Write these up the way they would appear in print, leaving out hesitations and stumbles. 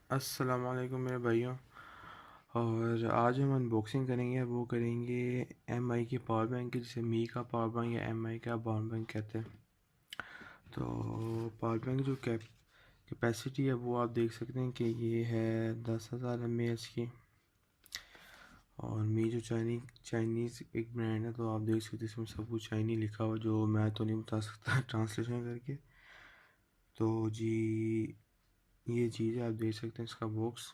अस्सलाम वालेकुम मेरे भाइयों। और आज हम अनबॉक्सिंग करेंगे, वो करेंगे एमआई की पावर बैंक की, जिसे मी का पावर बैंक या एमआई का पावर बैंक कहते हैं। तो पावर बैंक जो कैपेसिटी है वो आप देख सकते हैं कि ये है 10,000 mAh की। और मी जो चाइनीज़ एक ब्रांड है, तो आप देख सकते हैं इसमें सब कुछ चाइनी लिखा हुआ, जो मैं तो नहीं बता सकता ट्रांसलेशन करके। तो जी ये चीज़ है, आप देख सकते हैं इसका बॉक्स।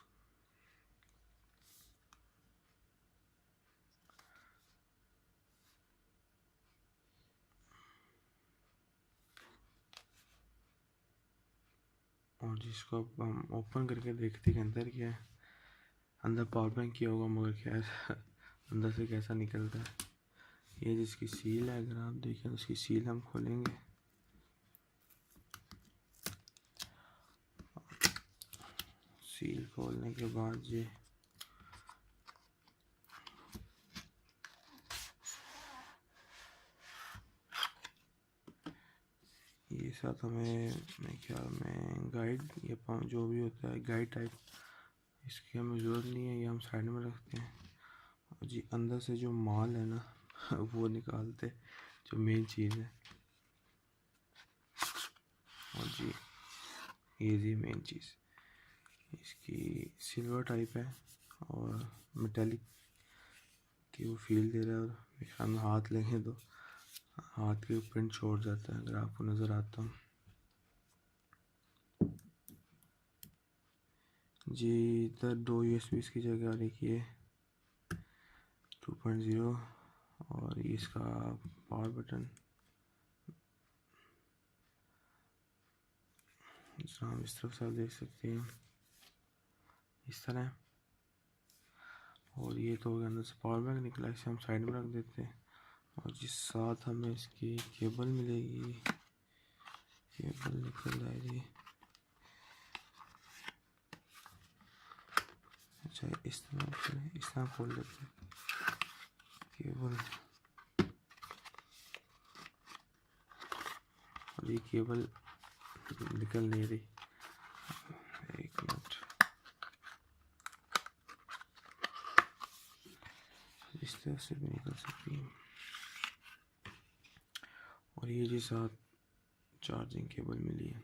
और जिसको अब हम ओपन करके देखते हैं कि अंदर क्या है। अंदर पावर बैंक किया होगा, मगर क्या है अंदर से कैसा निकलता है। ये जिसकी सील है, अगर आप देखें तो उसकी सील हम खोलेंगे। सील खोलने के बाद ये साथ हमें मेरे ख्याल में गाइड या जो भी होता है गाइड टाइप, इसकी हमें ज़रूरत नहीं है, ये हम साइड में रखते हैं। और जी अंदर से जो माल है ना वो निकालते, जो मेन चीज़ है। और जी मेन चीज़ इसकी सिल्वर टाइप है और मेटेलिक की वो फील दे रहा है। और हम हाथ लेंगे तो हाथ के प्रिंट छोड़ जाता है, अगर आपको नज़र आता हूँ जी। इधर 2 USB की जगह देखिए 2.0, और इसका पावर बटन इस तरफ से आप देख सकते हैं इस तरह। और ये तो हो गया अंदर से पावर बैंक निकला, इसे हम साइड में रख देते हैं। और जिस साथ हमें इसकी केबल मिलेगी, केबल निकल आएगी। अच्छा इस तरह खोल लेते हैं केबल। और ये केबल निकल नहीं रही, एक मिनट। इस तरह से भी निकल सकती है। और ये जी साथ चार्जिंग केबल मिली है।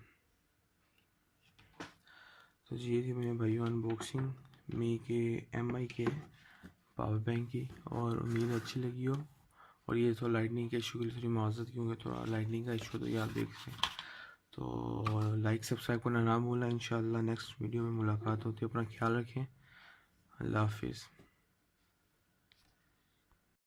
तो जी ये थी मेरे भाइयों अनबॉक्सिंग मी के एमआई के पावर बैंक की, और उम्मीद अच्छी लगी हो। और ये तो लाइटनिंग के इशू के लिए थोड़ी माजरत, क्योंकि थोड़ा लाइटनिंग का इशू तो ये आप देख रहे हैं। तो लाइक सब्सक्राइब करना ना भूलना। इंशाल्लाह नेक्स्ट वीडियो में मुलाकात होती है। अपना ख्याल रखें। अल्लाह हाफिज़।